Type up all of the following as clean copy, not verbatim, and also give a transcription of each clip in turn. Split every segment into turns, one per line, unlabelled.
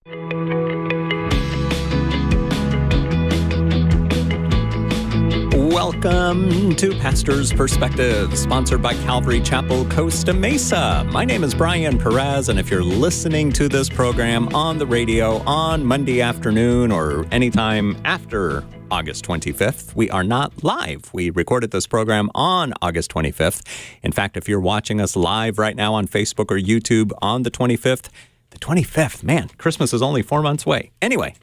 Welcome to Pastor's Perspective, sponsored by Calvary Chapel, Costa, Mesa. My name is Brian Perez, and if you're listening to this program on the radio on Monday afternoon or anytime after August 25th, we are not live. We recorded this program on August 25th. In fact, if you're watching us live right now on Facebook or YouTube on the 25th, man, Christmas is only 4 months away. Anyway,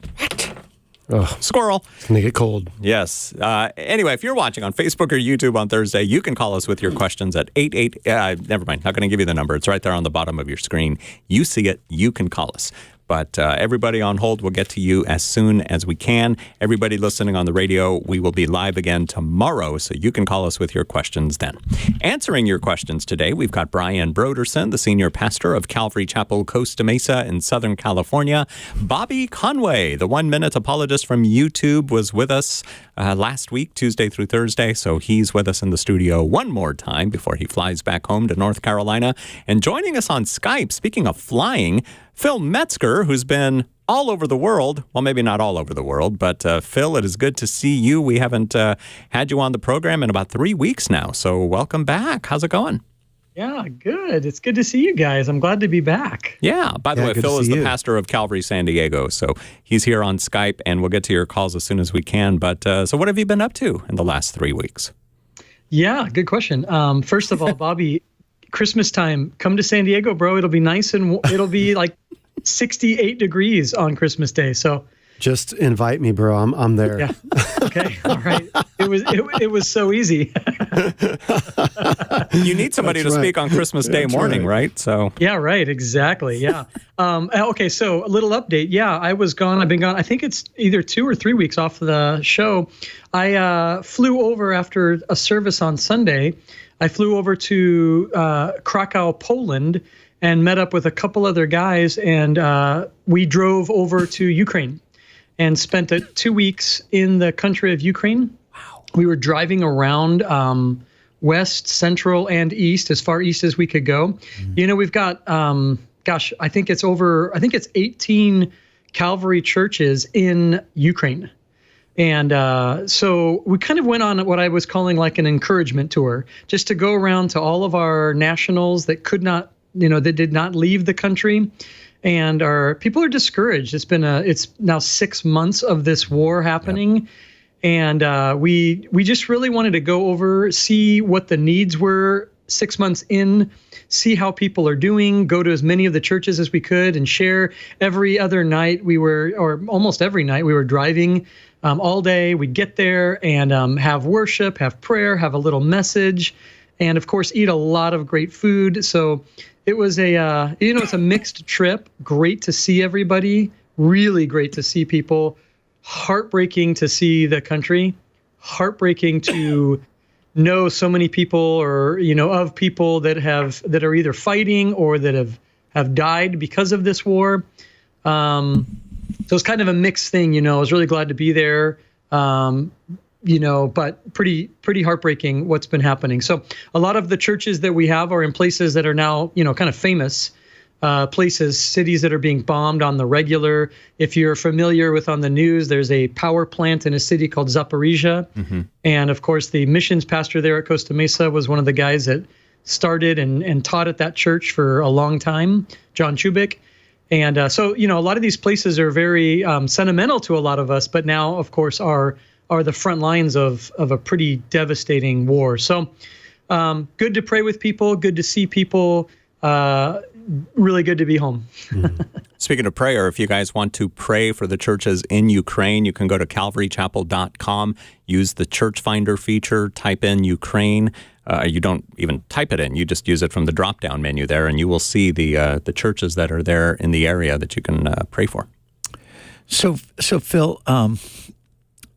squirrel.
It's going to get cold.
Yes. Anyway, if you're watching on Facebook or YouTube on Thursday, you can call us with your questions at 88... never mind. Not going to give you the number. It's right there on the bottom of your screen. You see it. You can call us. But everybody on hold will get to you as soon as we can. Everybody listening on the radio, we will be live again tomorrow, so you can call us with your questions then. Answering your questions today, we've got Brian Brodersen, the senior pastor of Calvary Chapel, Costa Mesa in Southern California. Bobby Conway, the 1 Minute apologist from YouTube, was with us last week, Tuesday through Thursday, so he's with us in the studio one more time before he flies back home to North Carolina. And joining us on Skype, speaking of flying, Phil Metzger, who's been all over the world. Well, maybe not all over the world, but Phil, it is good to see you. We haven't had you on the program in about 3 weeks now, so welcome back. How's it going?
Yeah, good. It's good to see you guys. I'm glad to be back.
Yeah. By the way, Phil is the pastor of Calvary San Diego, so he's here on Skype, and we'll get to your calls as soon as we can. But so what have you been up to in the last 3 weeks?
Yeah, good question. First of all, Bobby, Christmas time, come to San Diego, bro. It'll be nice, and it'll be like 68 degrees on Christmas Day. So
just invite me, bro. I'm there.
Yeah. Okay. All right. It was so easy.
You need somebody to speak on Christmas Day morning, right? So
yeah, right. Exactly. Yeah. Okay. So a little update. Yeah, I was gone. I've been gone. I think it's either 2 or 3 weeks off the show. I flew over after a service on Sunday. I flew over to Krakow, Poland, and met up with a couple other guys, and we drove over to Ukraine and spent 2 weeks in the country of Ukraine. Wow. We were driving around west, central, and east, as far east as we could go. Mm-hmm. You know, we've got, I think it's 18 Calvary churches in Ukraine. And so we kind of went on what I was calling like an encouragement tour, just to go around to all of our nationals that could not, that did not leave the country. And our people are discouraged. It's now 6 months of this war happening. Yep. And we just really wanted to go over, see what the needs were 6 months in, see how people are doing, go to as many of the churches as we could, and share. Every other night or almost every night, we were driving all day. We'd get there and have worship, have prayer, have a little message, and of course, eat a lot of great food. So it was it's a mixed trip. Great to see everybody. Really great to see people. Heartbreaking to see the country. Heartbreaking to know so many people, or of people that are either fighting or that have died because of this war. So it's kind of a mixed thing. I was really glad to be there. But pretty heartbreaking what's been happening. So a lot of the churches that we have are in places that are now, kind of famous places, cities that are being bombed on the regular. If you're familiar with on the news, there's a power plant in a city called Zaporizhia. Mm-hmm. And of course, the missions pastor there at Costa Mesa was one of the guys that started and taught at that church for a long time, John Chubik. And so, a lot of these places are very sentimental to a lot of us, but now, of course, are the front lines of a pretty devastating war. So good to pray with people, good to see people, really good to be home.
Mm-hmm. Speaking of prayer, if you guys want to pray for the churches in Ukraine, you can go to calvarychapel.com, use the Church Finder feature, type in Ukraine. You don't even type it in. You just use it from the drop-down menu there, and you will see the churches that are there in the area that you can pray for.
So Phil,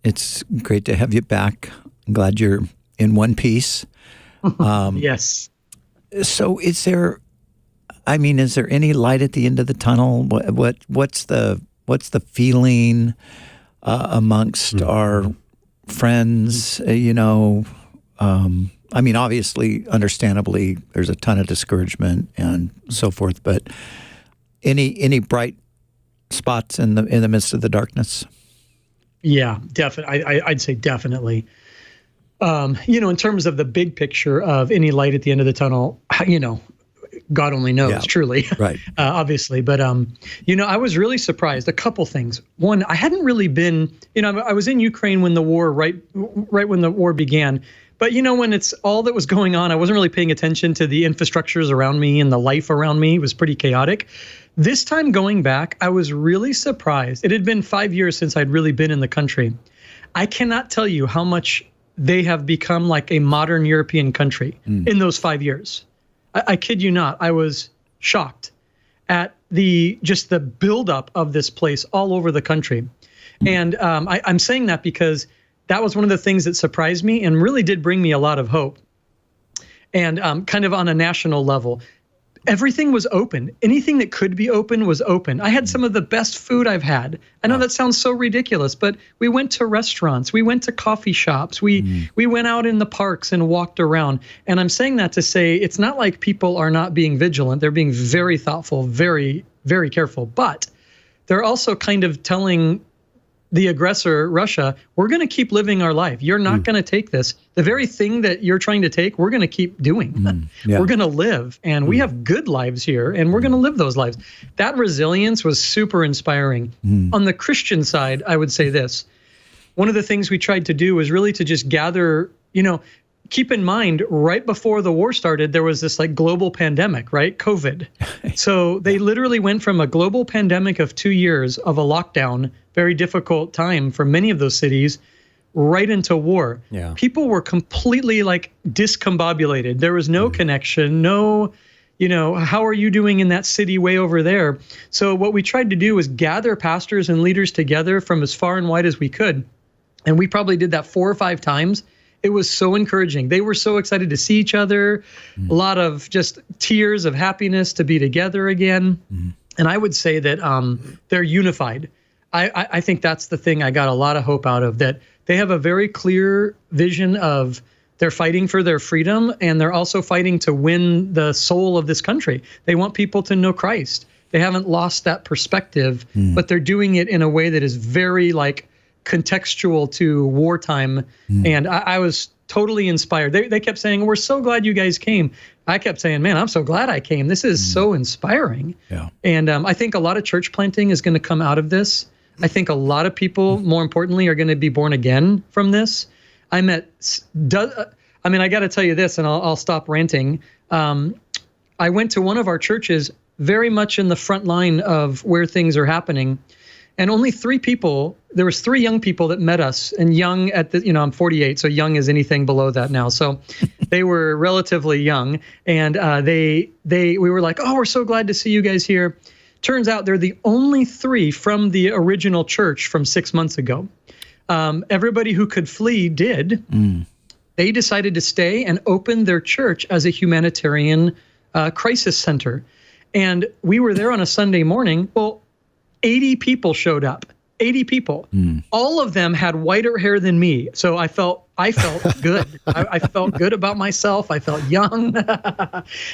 it's great to have you back. I'm glad you're in one piece.
Yes.
So is there any light at the end of the tunnel? What's the feeling amongst our friends? Obviously, understandably, there's a ton of discouragement and so forth. But any bright spots in the midst of the darkness.
Yeah, definitely. I'd say definitely. In terms of the big picture of any light at the end of the tunnel, God only knows, truly,
right?
Obviously. But, I was really surprised. A couple things. One, I hadn't really been, I was in Ukraine when the war, right when the war began. But, when it's all that was going on, I wasn't really paying attention to the infrastructures around me and the life around me. It was pretty chaotic. This time going back, I was really surprised. It had been 5 years since I'd really been in the country. I cannot tell you how much they have become like a modern European country in those 5 years. I kid you not. I was shocked at the buildup of this place all over the country. And I'm saying that because that was one of the things that surprised me and really did bring me a lot of hope. And kind of on a national level, everything was open. Anything that could be open was open. I had some of the best food I've had. I know that sounds so ridiculous, but we went to restaurants, we went to coffee shops, we went out in the parks and walked around. And I'm saying that to say it's not like people are not being vigilant. They're being very thoughtful, very, very careful. But they're also kind of telling the aggressor, Russia, we're going to keep living our life. You're not going to take this. The very thing that you're trying to take, we're going to keep doing. We're going to live, and we have good lives here, and we're going to live those lives. That resilience was super inspiring. On the Christian side, I would say this. One of the things we tried to do was really to just gather, keep in mind, right before the war started, there was this like global pandemic, right? COVID. So they literally went from a global pandemic of 2 years of a lockdown, very difficult time for many of those cities, right into war. Yeah. People were completely like discombobulated. There was no connection, no, how are you doing in that city way over there? So what we tried to do was gather pastors and leaders together from as far and wide as we could. And we probably did that 4 or 5 times. It was so encouraging. They were so excited to see each other, a lot of just tears of happiness to be together again. And I would say that they're unified. I think that's the thing I got a lot of hope out of, that they have a very clear vision of they're fighting for their freedom, and they're also fighting to win the soul of this country. They want people to know Christ. They haven't lost that perspective, but they're doing it in a way that is very like contextual to wartime. And I was totally inspired. They kept saying, we're so glad you guys came. I kept saying, man, I'm so glad I came. This is so inspiring. Yeah. And I think a lot of church planting is going to come out of this. I think a lot of people, more importantly, are going to be born again from this. I got to tell you this, and I'll stop ranting. I went to one of our churches very much in the front line of where things are happening. And only 3 people, there was 3 young people that met us, and young at the, I'm 48, so young is anything below that now. So they were relatively young, and we were like, oh, we're so glad to see you guys here. Turns out they're the only 3 from the original church from 6 months ago. Everybody who could flee did. They decided to stay and open their church as a humanitarian crisis center. And we were there on a Sunday morning. Well, 80 people showed up. 80 people. All of them had whiter hair than me. So I felt good. I felt good about myself. I felt young.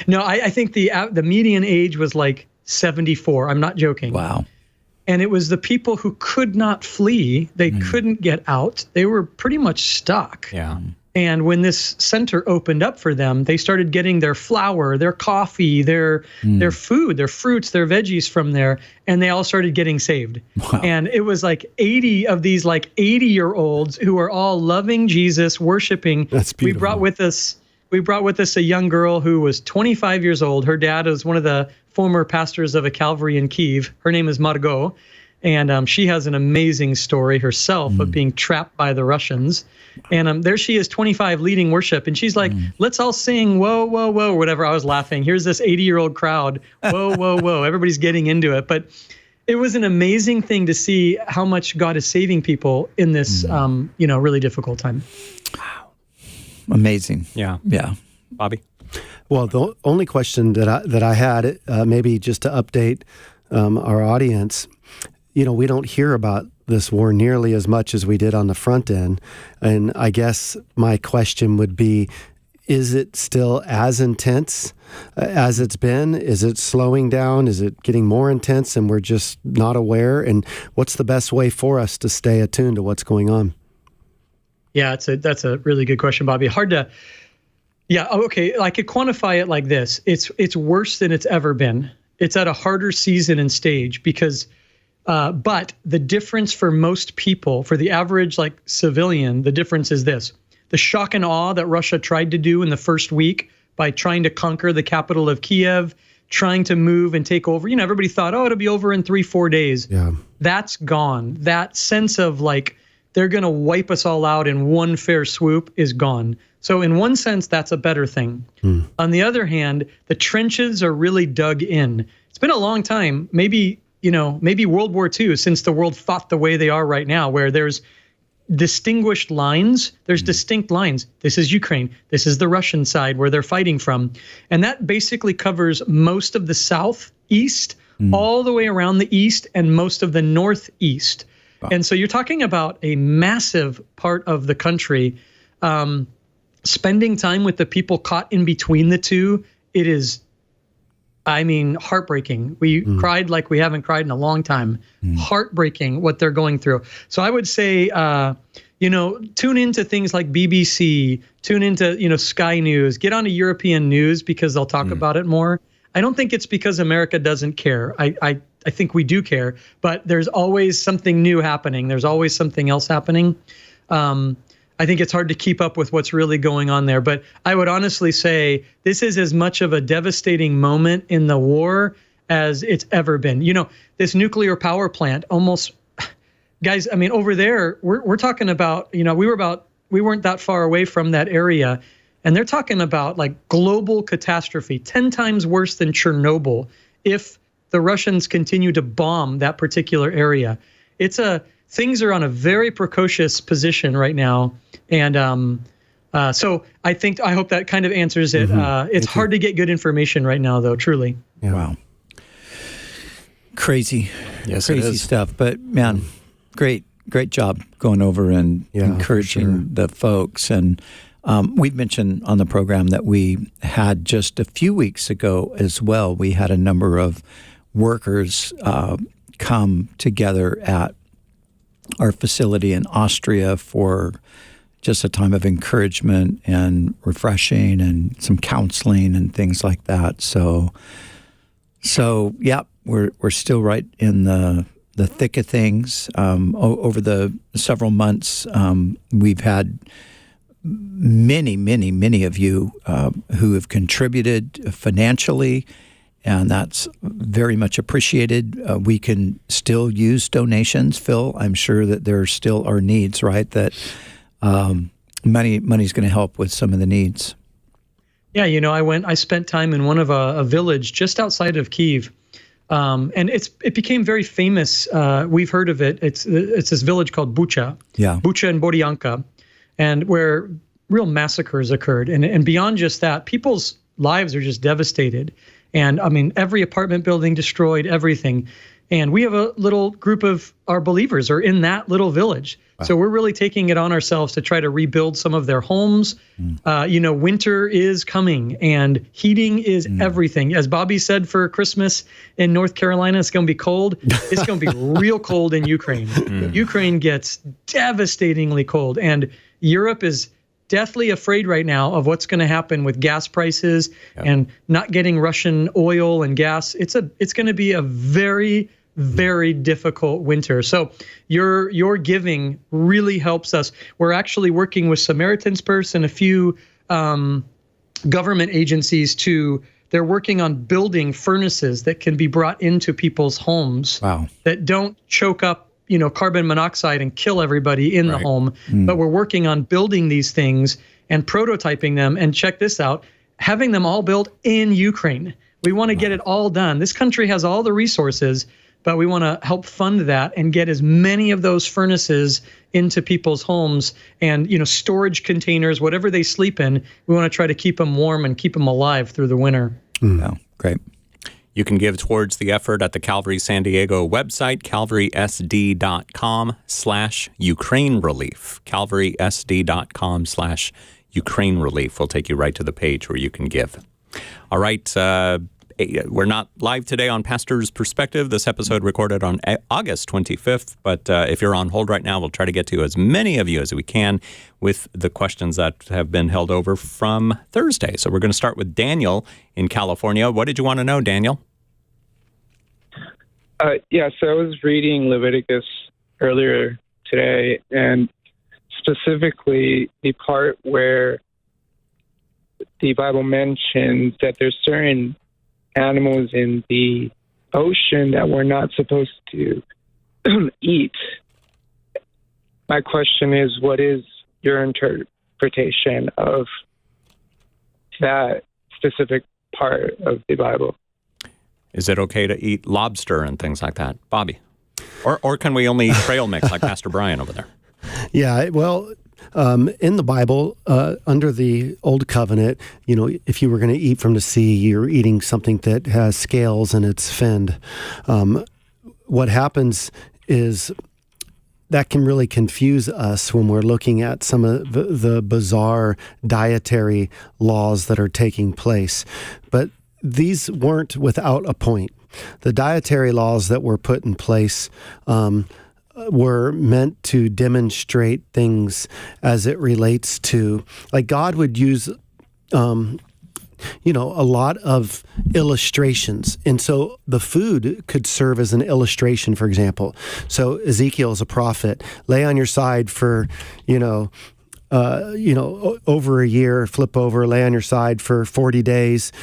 No, I think the median age was like 74. I'm not joking. Wow. And it was the people who could not flee. They couldn't get out. They were pretty much stuck. Yeah. And when this center opened up for them, they started getting their flour, their coffee, their food, their fruits, their veggies from there, and they all started getting saved. Wow. And it was like 80 of these like 80-year-olds who are all loving Jesus, worshiping. That's beautiful. We brought with us a young girl who was 25 years old. Her dad was one of the former pastors of a Calvary in Kyiv. Her name is Margot. And she has an amazing story herself of being trapped by the Russians. And there she is, 25, leading worship. And she's like, let's all sing, whoa, whoa, whoa, or whatever. I was laughing. Here's this 80-year-old crowd. Whoa, whoa, whoa. Everybody's getting into it. But it was an amazing thing to see how much God is saving people in this, really difficult time.
Wow. Amazing.
Yeah.
Yeah.
Bobby?
Well, the only question that I had, maybe just to update our audience, we don't hear about this war nearly as much as we did on the front end. And I guess my question would be, is it still as intense as it's been? Is it slowing down? Is it getting more intense and we're just not aware? And what's the best way for us to stay attuned to what's going on?
Yeah, that's a really good question, Bobby. Hard to, yeah, okay. I could quantify it like this. It's worse than it's ever been. It's at a harder season and stage because, but the difference for most people, for the average like civilian, the difference is this. The shock and awe that Russia tried to do in the first week by trying to conquer the capital of Kiev, trying to move and take over. You know, everybody thought, oh, it'll be over in 3-4 days. Yeah. That's gone. That sense of like, they're going to wipe us all out in one fair swoop is gone. So in one sense, that's a better thing. On the other hand, the trenches are really dug in. It's been a long time, maybe World War II, since the world fought the way they are right now, where there's distinguished lines. There's distinct lines. This is Ukraine. This is the Russian side where they're fighting from. And that basically covers most of the southeast, all the way around the east, and most of the northeast. Wow. And so you're talking about a massive part of the country. Spending time with the people caught in between the two, it is, heartbreaking. We cried like we haven't cried in a long time. Heartbreaking what they're going through. So I would say, tune into things like BBC, tune into, Sky News, get onto European news because they'll talk about it more. I don't think it's because America doesn't care. I think we do care, but there's always something new happening. There's always something else happening. I think it's hard to keep up with what's really going on there. But I would honestly say this is as much of a devastating moment in the war as it's ever been. This nuclear power plant almost, guys, over there, we're talking about, we weren't that far away from that area. And they're talking about like global catastrophe, 10 times worse than Chernobyl if the Russians continue to bomb that particular area. Things are on a very precocious position right now. And so I hope that kind of answers it. It's hard to get good information right now, though, truly.
Yeah. Wow. Crazy stuff. But man, great job going over and encouraging the folks. And we've mentioned on the program that we had just a few weeks ago as well, we had a number of workers come together at our facility in Austria for just a time of encouragement and refreshing and some counseling and things like that. So yeah, we're still right in the thick of things. Over the several months, we've had many of you who have contributed financially, and that's very much appreciated. We can still use donations, Phil. I'm sure that there still are needs, right? That money's going to help with some of the needs.
Yeah, I spent time in one of a village just outside of Kyiv, and it became very famous. We've heard of it. It's this village called Bucha. Yeah, Bucha and Boryanka, and where real massacres occurred. And beyond just that, people's lives are just devastated. And every apartment building destroyed, everything. And we have a little group of our believers are in that little village. Wow. So we're really taking it on ourselves to try to rebuild some of their homes. Winter is coming and heating is everything. As Bobby said for Christmas in North Carolina, it's going to be cold. It's going to be real cold in Ukraine. Ukraine gets devastatingly cold. And Europe is deathly afraid right now of what's going to happen with gas prices and not getting Russian oil and gas. It's going to be a very, very difficult winter. So your giving really helps us. We're actually working with Samaritan's Purse and a few government agencies they're working on building furnaces that can be brought into people's homes that don't choke up carbon monoxide and kill everybody in the home. But we're working on building these things and prototyping them. And check this out, having them all built in Ukraine. We want to get it all done. This country has all the resources, but we want to help fund that and get as many of those furnaces into people's homes and, storage containers, whatever they sleep in. We want to try to keep them warm and keep them alive through the winter.
Oh, great.
You can give towards the effort at the Calvary San Diego website, calvarysd.com/Ukraine relief, calvarysd.com/Ukraine Ukraine relief will take you right to the page where you can give. All right. We're not live today on Pastor's Perspective. This episode recorded on August 25th. But if you're on hold right now, we'll try to get to as many of you as we can with the questions that have been held over from Thursday. So we're going to start with Daniel in California. What did you want to know, Daniel?
So I was reading Leviticus earlier today, and specifically the part where the Bible mentions that there's certain animals in the ocean that we're not supposed to eat. My question is, what is your interpretation of that specific part of the Bible?
Is it okay to eat lobster and things like that? Bobby? Or can we only eat trail mix like Pastor Brian over there?
Yeah, well, in the Bible, under the Old Covenant, if you were going to eat from the sea, you're eating something that has scales and it's finned. What happens is that can really confuse us when we're looking at some of the bizarre dietary laws that are taking place. But these weren't without a point. The dietary laws that were put in place were meant to demonstrate things as it relates to, like God would use, a lot of illustrations. And so the food could serve as an illustration, for example. So Ezekiel is a prophet. Lay on your side for, over a year, flip over, lay on your side for 40 days.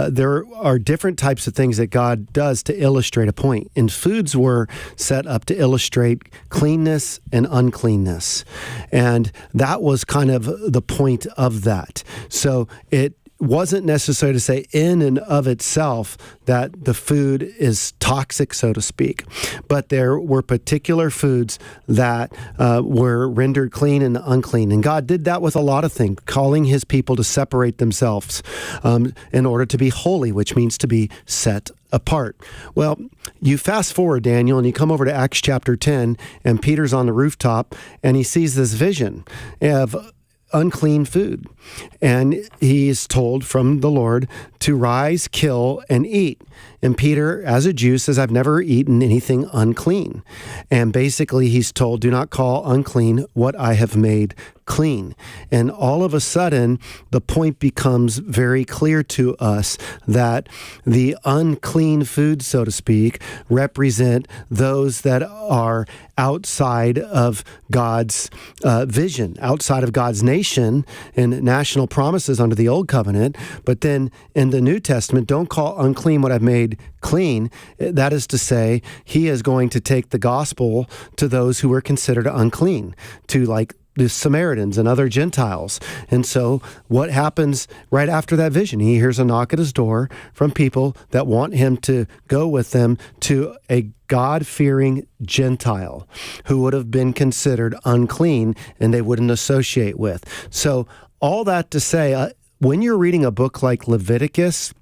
There are different types of things that God does to illustrate a point. And foods were set up to illustrate cleanness and uncleanness. And that was kind of the point of that. So it wasn't necessary to say in and of itself that the food is toxic, so to speak. But there were particular foods that were rendered clean and unclean. And God did that with a lot of things, calling his people to separate themselves in order to be holy, which means to be set apart. Well, you fast forward, Daniel, and you come over to Acts chapter 10, and Peter's on the rooftop, and he sees this vision of unclean food. And he is told from the Lord to rise, kill, and eat. And Peter, as a Jew, says, I've never eaten anything unclean. And basically he's told, do not call unclean what I have made clean. And all of a sudden, the point becomes very clear to us that the unclean foods, so to speak, represent those that are outside of God's vision, outside of God's nation and national promises under the Old Covenant. But then in the New Testament, don't call unclean what I've made clean. That is to say, he is going to take the gospel to those who were considered unclean, to like the Samaritans and other Gentiles. And so what happens right after that vision? He hears a knock at his door from people that want him to go with them to a God-fearing Gentile who would have been considered unclean and they wouldn't associate with. So all that to say, when you're reading a book like Leviticus,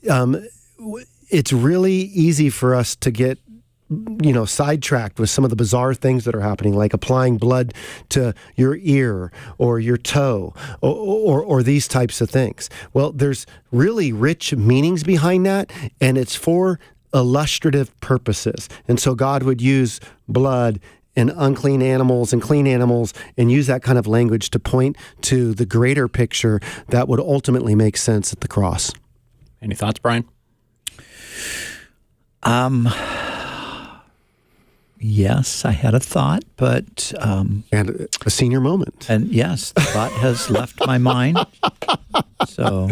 it's really easy for us to get sidetracked with some of the bizarre things that are happening, like applying blood to your ear or your toe or these types of things. Well, there's really rich meanings behind that, and it's for illustrative purposes. And so God would use blood and unclean animals and clean animals and use that kind of language to point to the greater picture that would ultimately make sense at the cross.
Any thoughts, Brian?
Yes, I had a thought, but...
and a senior moment.
And yes, the thought has left my mind. So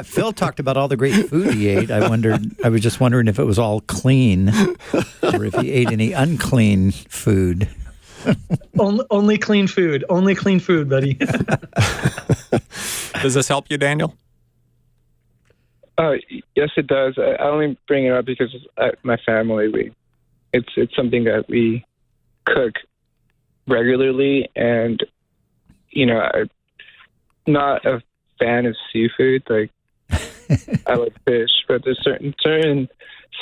Phil talked about all the great food he ate. I was just wondering if it was all clean or if he ate any unclean food.
Only clean food. Only clean food, buddy.
Does this help you, Daniel?
Yes, it does. I only bring it up because my family, it's something that we cook regularly, and I'm not a fan of seafood. Like I like fish, but there's certain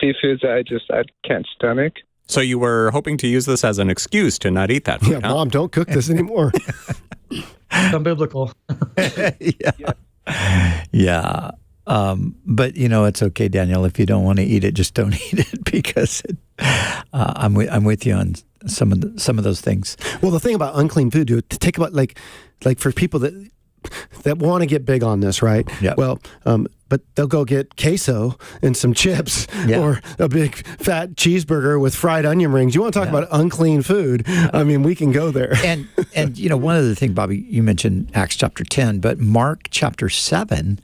seafoods that I can't stomach.
So you were hoping to use this as an excuse to not eat that food,
Yeah,
huh?
Mom, don't cook this anymore.
Unbiblical.
Yeah. But it's okay, Daniel. If you don't want to eat it, just don't eat it, because I'm with you on some of those things.
Well, the thing about unclean food, dude, to take about like for people that want to get big on this, right?
Yeah.
Well, but they'll go get queso and some chips or a big fat cheeseburger with fried onion rings. You want to talk about unclean food? I mean, we can go there.
And one other thing, Bobby, you mentioned Acts chapter 10, but Mark chapter 7,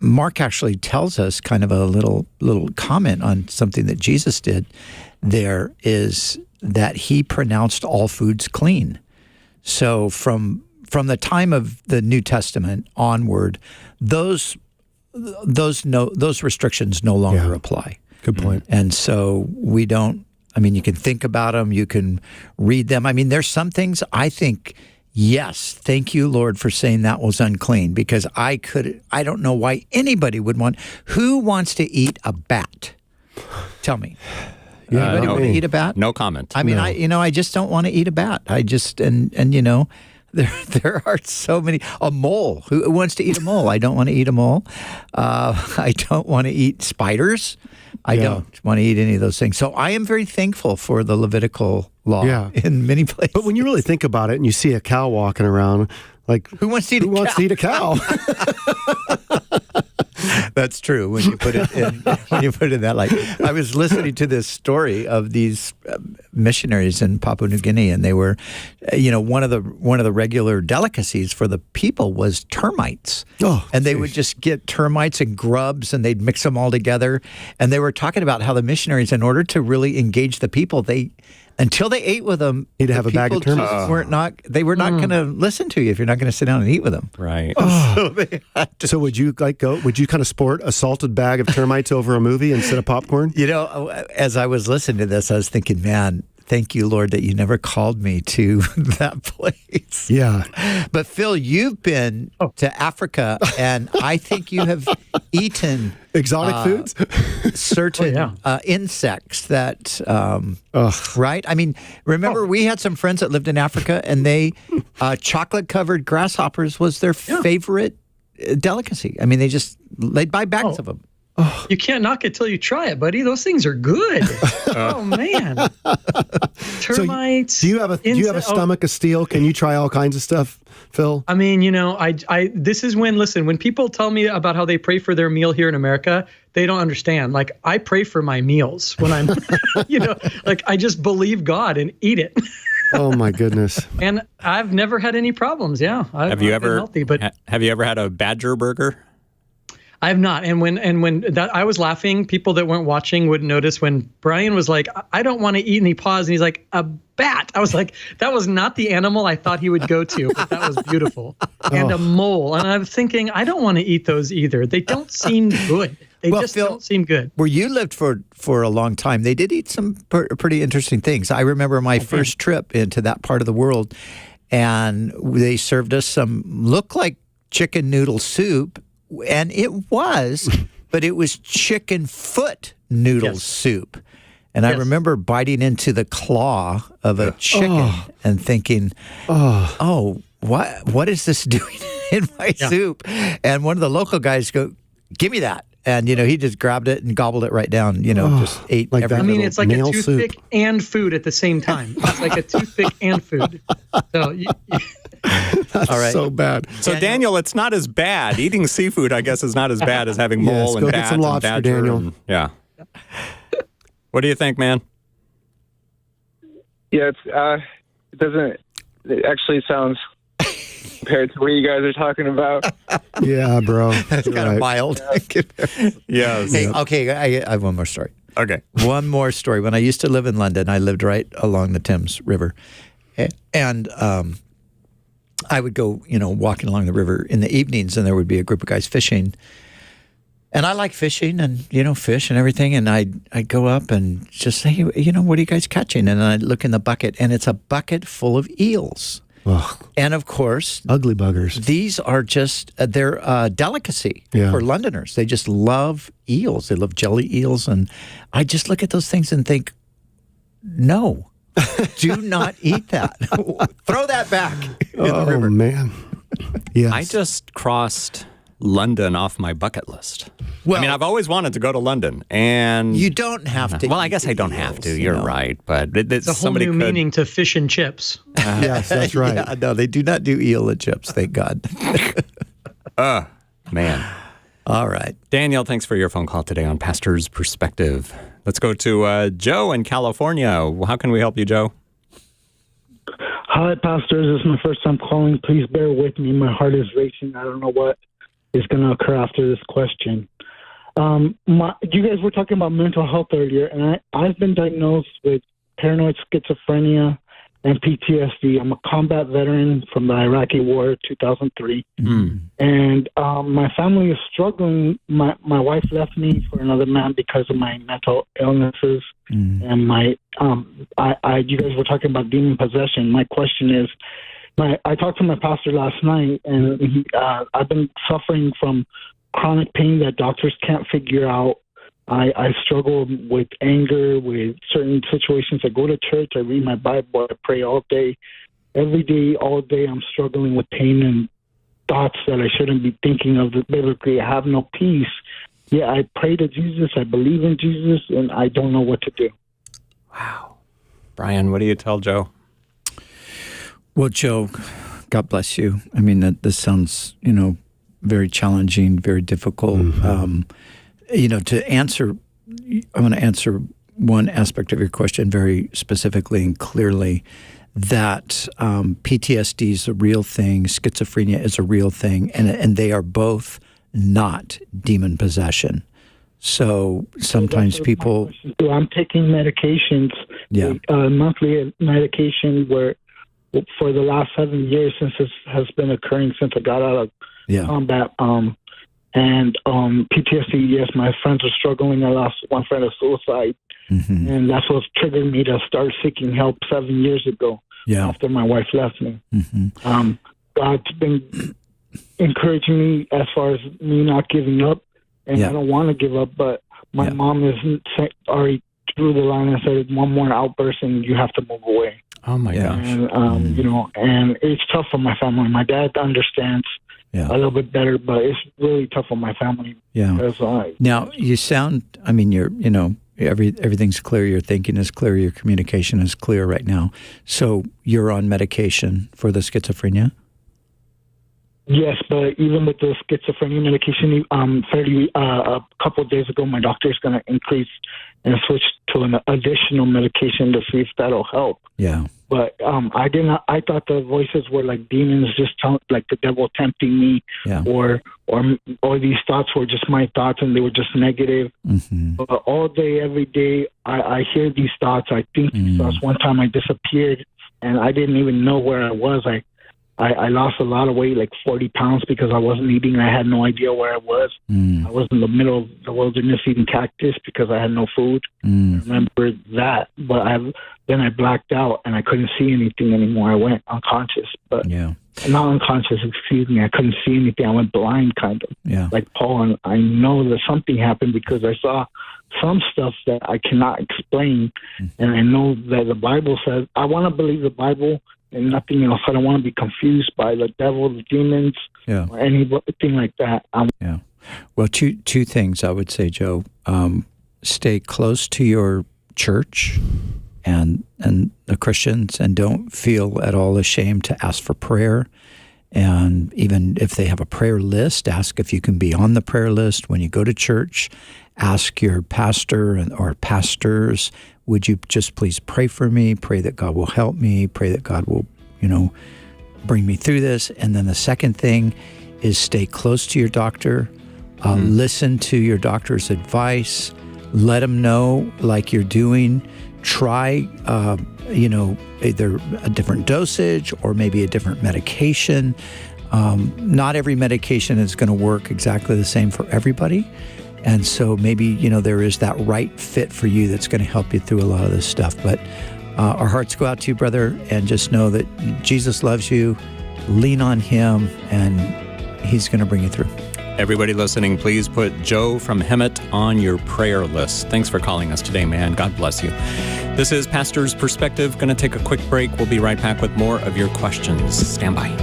Mark actually tells us kind of a little comment on something that Jesus did. There is that he pronounced all foods clean. So from the time of the New Testament onward, those restrictions no longer apply.
Good point.
And so we don't. I mean, you can think about them, you can read them. I mean, there's some things I think. Yes, thank you, Lord, for saying that was unclean, because I don't know why anybody would want. Who wants to eat a bat? Tell me. Anybody want to eat a bat?
No comment.
I mean, I just don't want to eat a bat. I just and there are so many. A mole. Who wants to eat a mole? I don't want to eat a mole. I don't want to eat spiders. I don't want to eat any of those things. So I am very thankful for the Levitical law in many places.
But when you really think about it and you see a cow walking around, like,
who wants to eat a cow? That's true when you put it in that light. I was listening to this story of these missionaries in Papua New Guinea, and they were, one of the regular delicacies for the people was termites. And they would just get termites and grubs, and they'd mix them all together. And they were talking about how the missionaries, in order to really engage the people, until they ate with them,
you'd have a bag of termites.
They were not going to listen to you if you're not going to sit down and eat with them.
Right.
So would you would you kind of sport a salted bag of termites over a movie instead of popcorn?
As I was listening to this, I was thinking, man, thank you, Lord, that you never called me to that place.
Yeah.
But Phil, you've been to Africa, and I think you have eaten
exotic foods,
certain insects that, right? I mean, remember we had some friends that lived in Africa, and they chocolate-covered grasshoppers was their favorite delicacy. I mean, they'd buy bags of them.
You can't knock it till you try it, buddy. Those things are good. Oh man, termites.
So do you have a stomach of steel? Can you try all kinds of stuff, Phil?
I mean, this is when people tell me about how they pray for their meal here in America, they don't understand. Like, I pray for my meals when I'm, like, I just believe God and eat it.
Oh my goodness!
And I've never had any problems. Yeah,
have you ever had a badger burger?
I have not. And when that I was laughing, people that weren't watching would notice when Brian was like, I don't want to eat, and he paused and he's like, a bat. I was like, that was not the animal I thought he would go to, but that was beautiful. And a mole. And I was thinking, I don't want to eat those either. They don't seem good. They just don't seem good.
Where you lived for a long time, they did eat some pretty interesting things. I remember my first trip into that part of the world, and they served us some looked like chicken noodle soup. And it was, but it was chicken foot noodle soup. And I remember biting into the claw of a chicken and thinking, what is this doing in my soup? And one of the local guys go, give me that. And, he just grabbed it and gobbled it right down, just ate
like
everything.
I mean, it's like a toothpick and food at the same time. It's like a toothpick and food. So
That's so bad.
So Daniel, it's not as bad. Eating seafood, I guess, is not as bad as having mole and
go
bat
get some lobster,
and badger.
Daniel.
What do you think, man?
Yeah, it actually sounds compared to what you guys are talking about.
Yeah, bro.
That's kind of mild.
Yes.
Hey, okay, I have one more story.
Okay.
One more story. When I used to live in London, I lived right along the Thames River. And I would go, walking along the river in the evenings, and there would be a group of guys fishing. And I like fishing and, fish and everything. And I'd go up and just say, what are you guys catching? And I'd look in the bucket, and it's a bucket full of eels.
Ugh,
And of course,
ugly buggers.
these are just, they're a delicacy for Londoners. They just love eels. They love jelly eels. And I just look at those things and think, no, do not eat that. Throw that back in the river.
Oh, man. Yes.
I just crossed London off my bucket list.
Well,
I mean, I've always wanted to go to London, and
you don't have to.
Well, I
eat
guess
the
I don't
eels,
have to. You're right, but
It's a whole
somebody
new
could.
meaning to fish and chips.
Yes, that's right.
Yeah, no, they do not do eel and chips, thank God.
Man.
All right.
Daniel, thanks for your phone call today on Pastor's Perspective. Let's go to Joe in California. How can we help you, Joe?
Hi, pastors. This is my first time calling. Please bear with me. My heart is racing. I don't know what is going to occur after this question. You guys were talking about mental health earlier, and I've been diagnosed with paranoid schizophrenia and PTSD. I'm a combat veteran from the Iraqi War, 2003. And my family is struggling. My wife left me for another man because of my mental illnesses. And my you guys were talking about demon possession. My question is, I talked to my pastor last night, and I've been suffering from chronic pain that doctors can't figure out. I struggle with anger, with certain situations. I go to church, I read my Bible, I pray all day. Every day, all day, I'm struggling with pain and thoughts that I shouldn't be thinking of biblically. I have no peace. Yeah, I pray to Jesus, I believe in Jesus, and I don't know what to do.
Wow. Brian, what do you tell Joe?
Well, Joe, God bless you. I mean, this sounds, very challenging, very difficult. To answer, I'm going to answer one aspect of your question very specifically and clearly, that PTSD is a real thing, schizophrenia is a real thing, and they are both not demon possession. So sometimes people...
I'm taking medications, monthly medication, where for the last 7 years since this has been occurring since I got out of combat. And PTSD, yes, my friends are struggling. I lost one friend to suicide. And that's what triggered me to start seeking help 7 years ago after my wife left me. God's been encouraging me as far as me not giving up. And I don't want to give up, but my mom is already through the line and said, one more outburst and you have to move away.
Oh, my gosh.
And, and it's tough for my family. My dad understands a little bit better, but it's really tough on my family. Because,
now, you sound, you're, everything's clear. Your thinking is clear. Your communication is clear right now. So you're on medication for the schizophrenia?
Yes, but even with the schizophrenia medication, a couple of days ago, my doctor is going to increase and switch to an additional medication to see if that'll help.
Yeah.
But I thought the voices were like demons, like the devil tempting me, or these thoughts were just my thoughts and they were just negative. But all day, every day, I hear these thoughts. I think these thoughts. One time I disappeared and I didn't even know where I was. I lost a lot of weight, like 40 pounds, because I wasn't eating. I had no idea where I was. I was in the middle of the wilderness eating cactus because I had no food. I remember that, but then I blacked out and I couldn't see anything anymore. I went unconscious, but not unconscious, excuse me. I couldn't see anything. I went blind, kind of, like Paul. And I know that something happened because I saw some stuff that I cannot explain. And I know that the Bible says, I want to believe the Bible and nothing else. I don't want to be confused by the devil, the demons, or anything like that.
Well, two things I would say, Joe. Stay close to your church and the Christians, and don't feel at all ashamed to ask for prayer. And even if they have a prayer list, ask if you can be on the prayer list. When you go to church, ask your pastor or pastors, would you just please pray for me? Pray that God will help me. Pray that God will, bring me through this. And then the second thing is stay close to your doctor. Listen to your doctor's advice. Let them know, like you're doing. Try, either a different dosage or maybe a different medication. Not every medication is going to work exactly the same for everybody. And so maybe, there is that right fit for you that's going to help you through a lot of this stuff. But our hearts go out to you, brother, and just know that Jesus loves you. Lean on him, and he's going to bring you through.
Everybody listening, please put Joe from Hemet on your prayer list. Thanks for calling us today, man. God bless you. This is Pastor's Perspective. Going to take a quick break. We'll be right back with more of your questions. Stand by.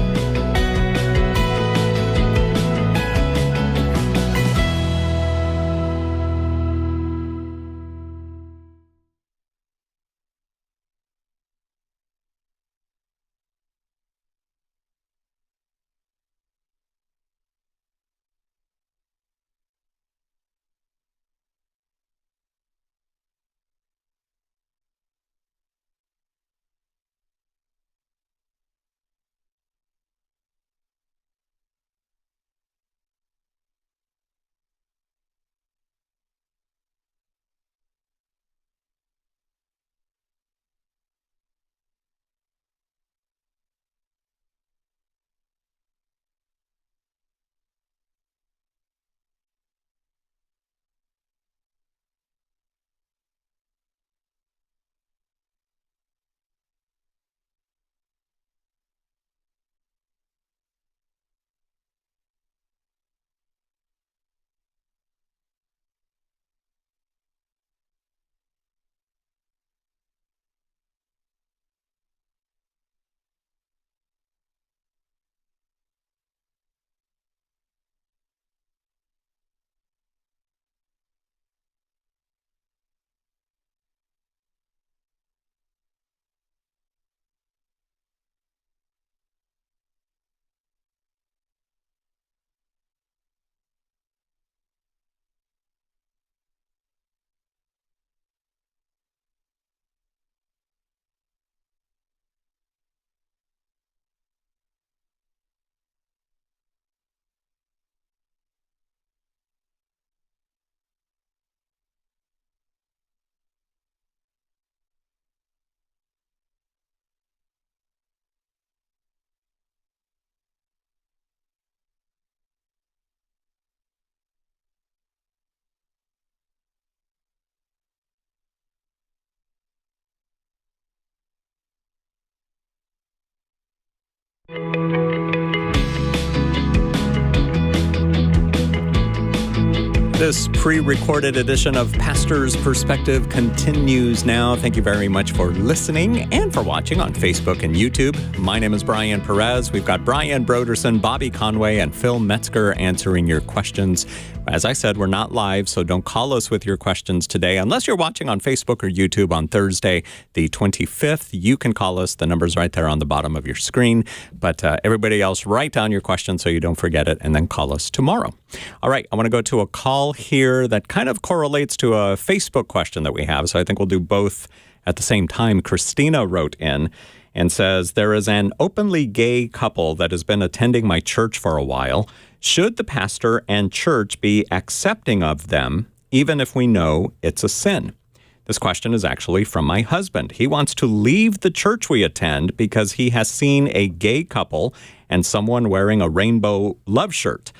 This pre-recorded edition of Pastor's Perspective continues now. Thank you very much for listening and for watching on Facebook and YouTube. My name is Brian Perez. We've got Brian Brodersen, Bobby Conway, and Phil Metzger answering your questions. As I said, we're not live, so don't call us with your questions today. Unless you're watching on Facebook or YouTube on Thursday, the 25th, you can call us. The number's right there on the bottom of your screen. But everybody else, write down your question so you don't forget it, and then call us tomorrow. All right, I want to go to a call here that kind of correlates to a Facebook question that we have, so I think we'll do both at the same time. Christina wrote in and says, there is an openly gay couple that has been attending my church for a while. Should the pastor and church be accepting of them, even if we know it's a sin? This question is actually from my husband. He wants to leave the church we attend because he has seen a gay couple and someone wearing a rainbow love shirt.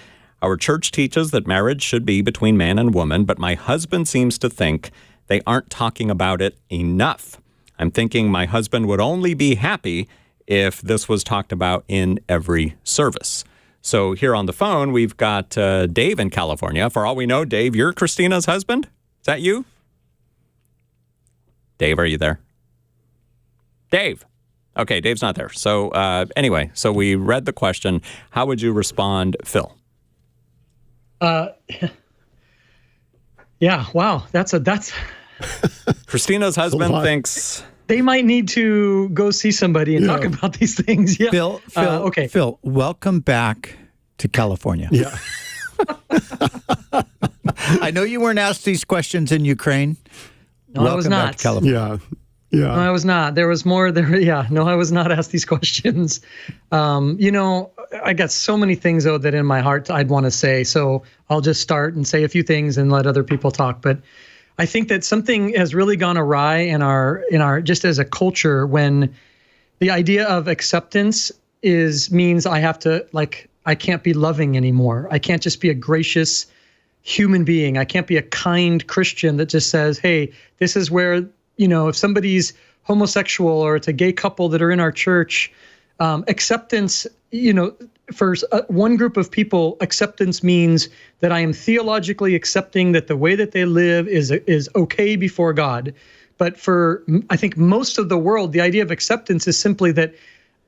Our church teaches that marriage should be between man and woman, but my husband seems to think they aren't talking about it enough. I'm thinking my husband would only be happy if this was talked about in every service. So here on the phone, we've got Dave in California. For all we know, Dave, you're Christina's husband? Is that you? Dave, are you there? Dave. Okay, Dave's not there. So anyway, so we read the question. How would you respond, Phil?
Yeah, wow. That's
Christina's husband thinks
they might need to go see somebody and talk about these things. Yeah.
Phil,
okay.
Phil, welcome back to California.
Yeah.
I know you weren't asked these questions in Ukraine.
No,
welcome
I was
back
not.
to California.
Yeah.
No, I was not. There was more there. Yeah. No, I was not asked these questions. I got so many things, though, that in my heart I'd want to say. So I'll just start and say a few things and let other people talk. But I think that something has really gone awry in our just as a culture when the idea of acceptance means I have to, I can't be loving anymore. I can't just be a gracious human being. I can't be a kind Christian that just says, hey, this is where, if somebody's homosexual or it's a gay couple that are in our church, acceptance, for one group of people, acceptance means that I am theologically accepting that the way that they live is okay before God. But for, I think, most of the world, the idea of acceptance is simply that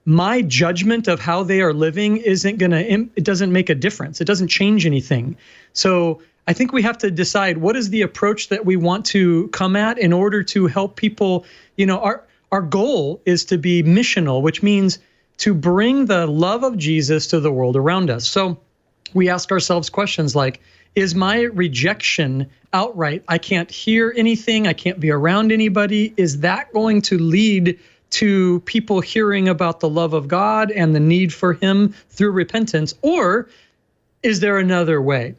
my judgment of how they are living it doesn't make a difference. It doesn't change anything. So I think we have to decide what is the approach that we want to come at in order to help people. Our goal is to be missional, which means to bring the love of Jesus to the world around us. So we ask ourselves questions like, is my rejection outright, I can't hear anything, I can't be around anybody, is that going to lead to people hearing about the love of God and the need for him through repentance? Or is there another way?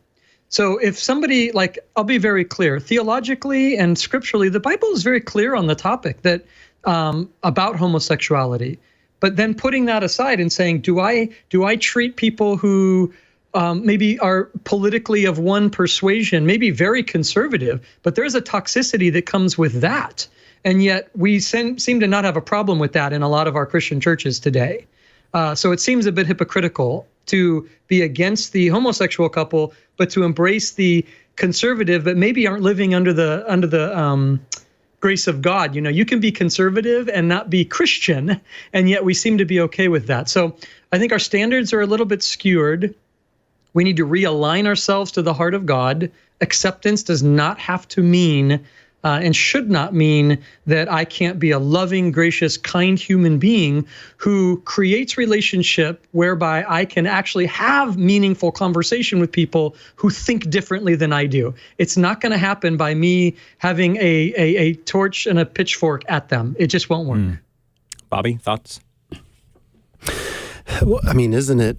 So if somebody, I'll be very clear, theologically and scripturally, the Bible is very clear on the topic that about homosexuality. But then putting that aside and saying, do I treat people who maybe are politically of one persuasion, maybe very conservative, but there's a toxicity that comes with that. And yet we seem to not have a problem with that in a lot of our Christian churches today. So it seems a bit hypocritical to be against the homosexual couple, but to embrace the conservative that maybe aren't living under the grace of God. You can be conservative and not be Christian, and yet we seem to be okay with that. So I think our standards are a little bit skewed. We need to realign ourselves to the heart of God. Acceptance does not have to mean and should not mean that I can't be a loving, gracious, kind human being who creates relationship whereby I can actually have meaningful conversation with people who think differently than I do. It's not going to happen by me having a torch and a pitchfork at them. It just won't work.
Bobby, thoughts?
Well, isn't it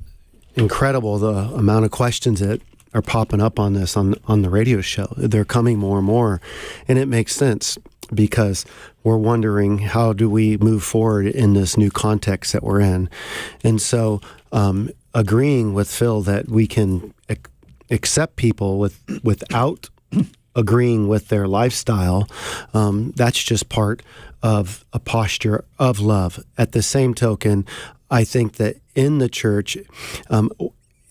incredible the amount of questions that are popping up on this on the radio show? They're coming more and more, and it makes sense because we're wondering, how do we move forward in this new context that we're in? And so agreeing with Phil that we can accept people without agreeing with their lifestyle, that's just part of a posture of love. At the same token, I think that in the church,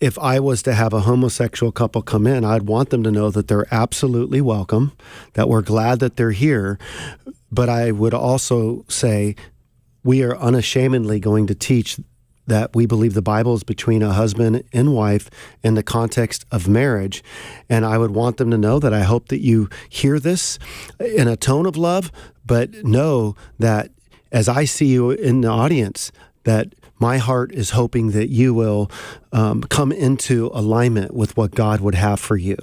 if I was to have a homosexual couple come in, I'd want them to know that they're absolutely welcome, that we're glad that they're here. But I would also say we are unashamedly going to teach that we believe the Bible is between a husband and wife in the context of marriage. And I would want them to know that I hope that you hear this in a tone of love, but know that as I see you in the audience, that my heart is hoping that you will come into alignment with what God would have for you.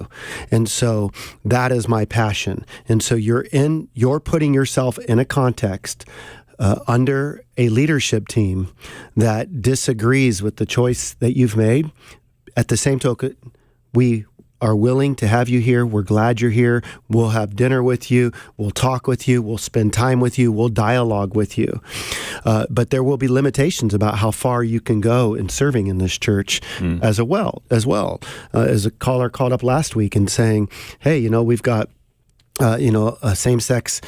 And so that is my passion. And so you're putting yourself in a context under a leadership team that disagrees with the choice that you've made. At the same token, we are willing to have you here. We're glad you're here. We'll have dinner with you. We'll talk with you. We'll spend time with you. We'll dialogue with you. But there will be limitations about how far you can go in serving in this church as well. As a caller called up last week and saying, hey, we've got a same-sex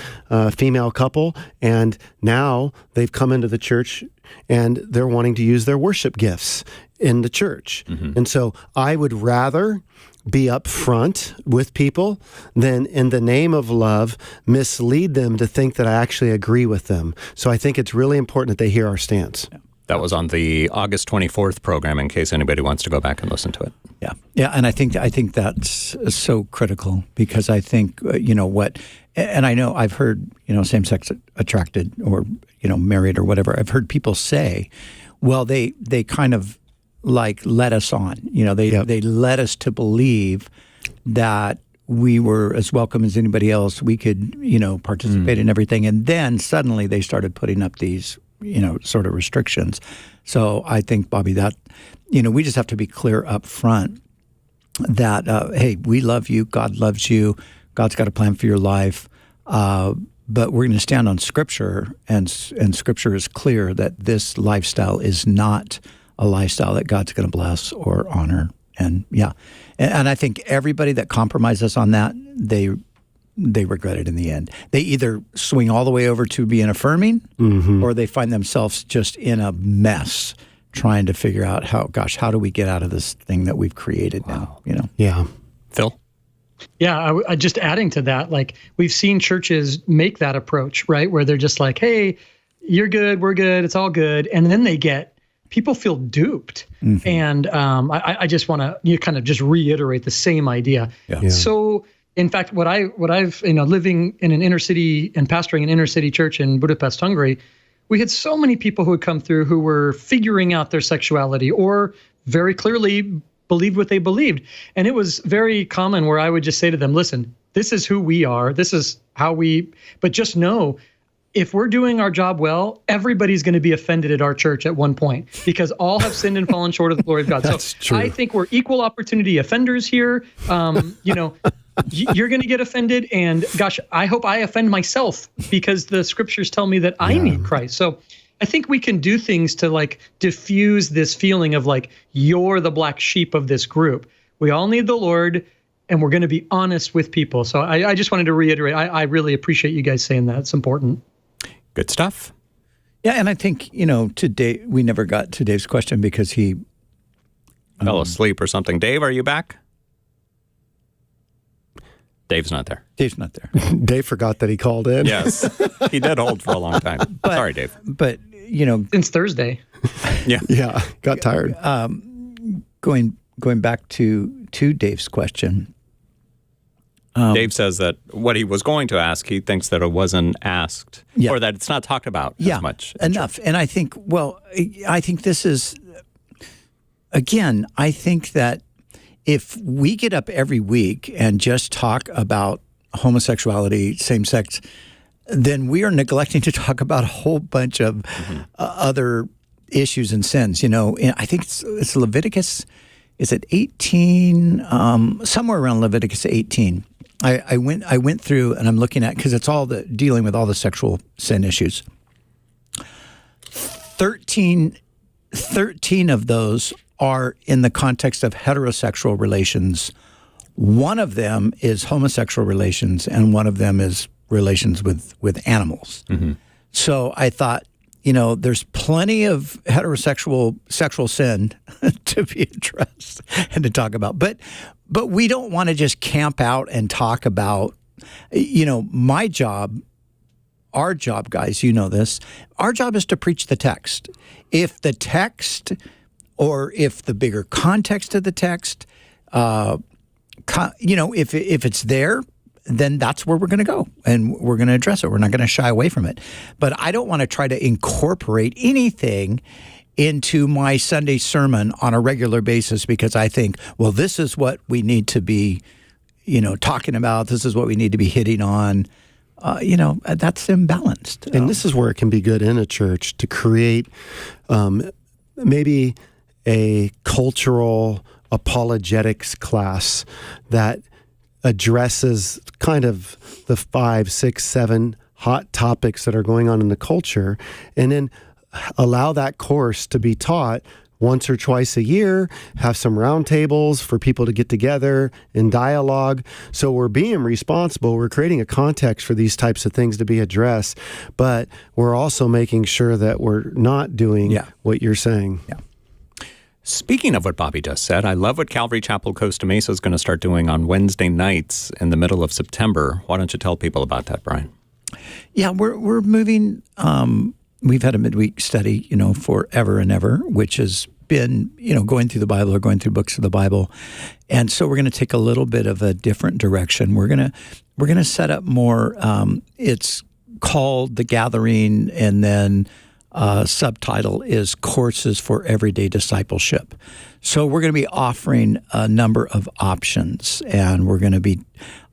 female couple, and now they've come into the church and they're wanting to use their worship gifts in the church. Mm-hmm. And so I would rather be upfront with people than in the name of love mislead them to think that I actually agree with them. So I think it's really important that they hear our stance.
Yeah. That was on the August 24th program, in case anybody wants to go back and listen to it.
Yeah, and I think that's so critical, because I think and I know I've heard same-sex attracted or married or whatever. I've heard people say, well, they kind of let us on. They led us to believe that we were as welcome as anybody else. We could participate in everything, and then suddenly they started putting up these sort of restrictions. So I think, Bobby, that, we just have to be clear up front that, hey, we love you. God loves you. God's got a plan for your life. But we're going to stand on Scripture, and Scripture is clear that this lifestyle is not a lifestyle that God's going to bless or honor. And I think everybody that compromises on that, they regret it in the end. They either swing all the way over to being affirming, or they find themselves just in a mess trying to figure out how do we get out of this thing that we've created now,
Yeah.
Phil?
Yeah, I just adding to that, like we've seen churches make that approach, right? Where they're just like, hey, you're good, we're good, it's all good. And then people feel duped. And I just want to kind of just reiterate the same idea.
Yeah.
So in fact, what I've, living in an inner city and pastoring an inner city church in Budapest, Hungary, we had so many people who had come through who were figuring out their sexuality or very clearly believed what they believed. And it was very common where I would just say to them, listen, this is who we are. This is how but just know, if we're doing our job well, everybody's going to be offended at our church at one point because all have sinned and fallen short of the glory of God.
That's true.
I think we're equal opportunity offenders here. You're going to get offended, and gosh, I hope I offend myself because the scriptures tell me that I need Christ. So I think we can do things to like diffuse this feeling of like, you're the black sheep of this group. We all need the Lord, and we're going to be honest with people. So I just wanted to reiterate, I really appreciate you guys saying that. It's important.
Good stuff.
Yeah, and I think, today we never got to Dave's question because he
fell asleep or something. Dave, are you back? Dave's not there.
Dave's not there.
Dave forgot that he called in.
Yes. He did hold for a long time. Sorry, Dave.
But,
Since Thursday.
Yeah.
Yeah, got tired.
Going back to Dave's question.
Dave says that what he was going to ask, he thinks that it wasn't asked or that it's not talked about as much.
Enough. And I think, I think this is, again, I think that if we get up every week and just talk about homosexuality, same-sex, then we are neglecting to talk about a whole bunch of other issues and sins. And I think it's Leviticus, is it 18? Somewhere around Leviticus 18. I went through and I'm looking at, because it's all dealing with all the sexual sin issues. 13 of those are in the context of heterosexual relations. One of them is homosexual relations, and one of them is relations with animals. So I thought, there's plenty of heterosexual sexual sin to be addressed and to talk about. But we don't want to just camp out and talk about, my job, our job, guys, this, our job is to preach the text. If the text, or if the bigger context of the text, if it's there, then that's where we're going to go, and we're going to address it. We're not going to shy away from it. But I don't want to try to incorporate anything into my Sunday sermon on a regular basis because I think, well, this is what we need to be, talking about. This is what we need to be hitting on. That's imbalanced.
And this is where it can be good in a church to create maybe a cultural apologetics class that addresses kind of the 5, 6, 7 hot topics that are going on in the culture, and then allow that course to be taught once or twice a year, have some roundtables for people to get together and dialogue. So we're being responsible. We're creating a context for these types of things to be addressed, but we're also making sure that we're not doing what you're saying.
Yeah.
Speaking of what Bobby just said, I love what Calvary Chapel Costa Mesa is going to start doing on Wednesday nights in the middle of September. Why don't you tell people about that, Brian?
Yeah, we're moving. We've had a midweek study, forever and ever, which has been, going through the Bible or going through books of the Bible, and so we're going to take a little bit of a different direction. We're gonna set up more. It's called The Gathering, and then subtitle is Courses for Everyday Discipleship. So we're going to be offering a number of options, and we're going to be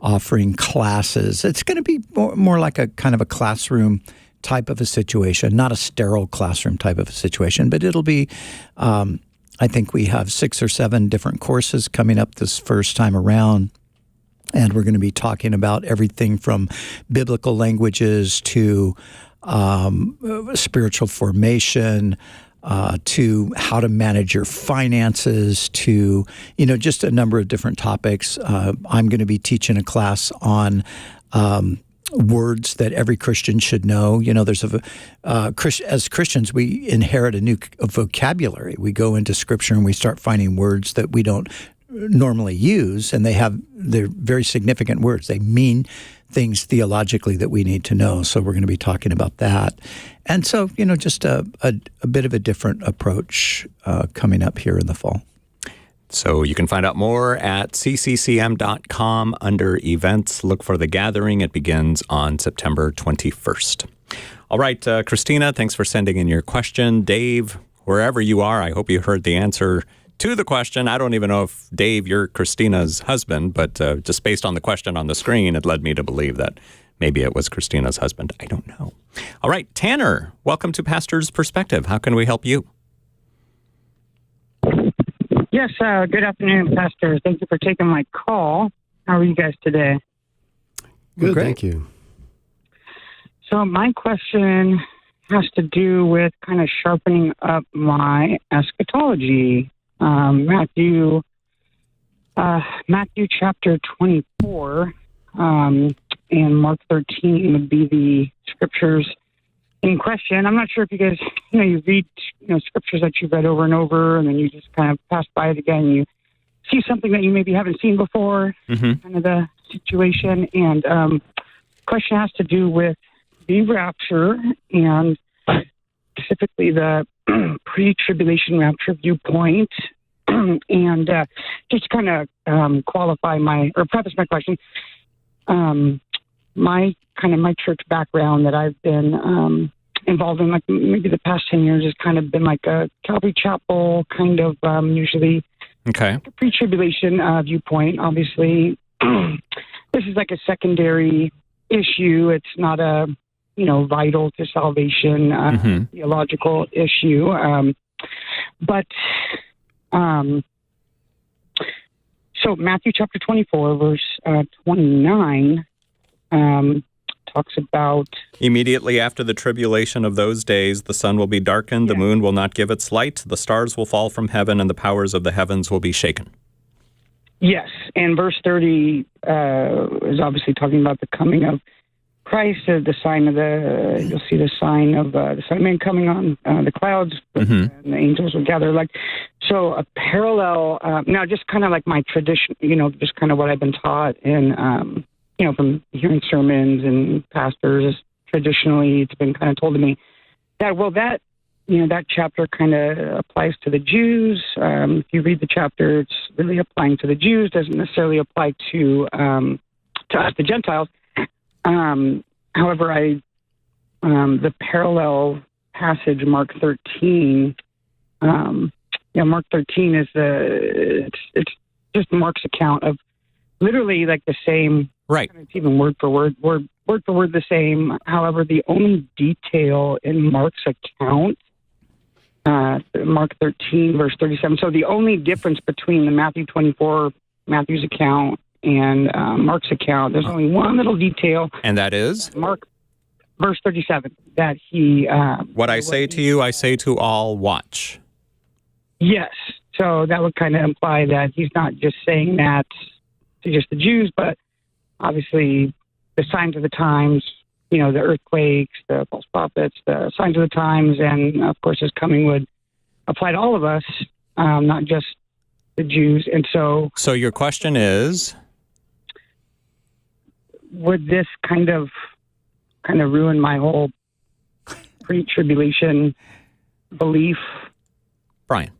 offering classes. It's going to be more like a kind of a classroom type of a situation, not a sterile classroom type of a situation, but it'll be, I think we have 6 or 7 different courses coming up this first time around. And we're going to be talking about everything from biblical languages to spiritual formation, to how to manage your finances, to, just a number of different topics. I'm going to be teaching a class on words that every Christian should know. There's as Christians, we inherit a new vocabulary. We go into Scripture and we start finding words that we don't normally use, and they're very significant words. They mean things theologically that we need to know. So we're going to be talking about that. And so, just a bit of a different approach coming up here in the fall.
So you can find out more at cccm.com under events. Look for the gathering. It begins on September 21st. All right, Christina, thanks for sending in your question. Dave, wherever you are, I hope you heard the answer to the question. I don't even know if, Dave, you're Christina's husband, but just based on the question on the screen, it led me to believe that maybe it was Christina's husband. I don't know. All right, Tanner, welcome to Pastor's Perspective. How can we help you?
Yes, good afternoon, Pastor. Thank you for taking my call. How are you guys today?
Good, thank you.
So my question has to do with kind of sharpening up my eschatology. Matthew chapter 24 and Mark 13 would be the scriptures in question. I'm not sure if you guys, you read, scriptures that you've read over and over, and then you just kind of pass by it again. You see something that you maybe haven't seen before, kind of the situation. And question has to do with the rapture and specifically the pre-tribulation rapture viewpoint. And just kind of qualify preface my question. My church background that I've been involved in, like maybe the past 10 years, has kind of been like a Calvary Chapel kind of usually a pre-tribulation viewpoint. Obviously, this is like a secondary issue. It's not a vital to salvation theological issue, but. So Matthew chapter 24, verse 29, talks about...
Immediately after the tribulation of those days, the sun will be darkened, the moon will not give its light, the stars will fall from heaven, and the powers of the heavens will be shaken.
Yes, and verse 30 is obviously talking about the coming of Christ, the sign of you'll see the sign of the Son of Man coming on the clouds, and the angels will gather. So a parallel, now just kind of like my tradition, just kind of what I've been taught and, from hearing sermons and pastors, traditionally it's been kind of told to me that, that chapter kind of applies to the Jews. If you read the chapter, it's really applying to the Jews, doesn't necessarily apply to us, the Gentiles. However, the parallel passage, Mark 13, Mark 13 is it's just Mark's account of literally like the same,
right?
It's even word for word the same. However, the only detail in Mark's account, Mark 13, verse 37. So the only difference between the Matthew 24, Matthew's account, and Mark's account, there's only one little detail.
And that is?
Mark, verse 37, that he...
what I say to you, I say to all, watch.
Yes. So that would kind of imply that he's not just saying that to just the Jews, but obviously the signs of the times, the earthquakes, the false prophets, the signs of the times, and of course his coming would apply to all of us, not just the Jews. And so... So
your question is...
Would this kind of ruin my whole pre-tribulation belief?
Brian.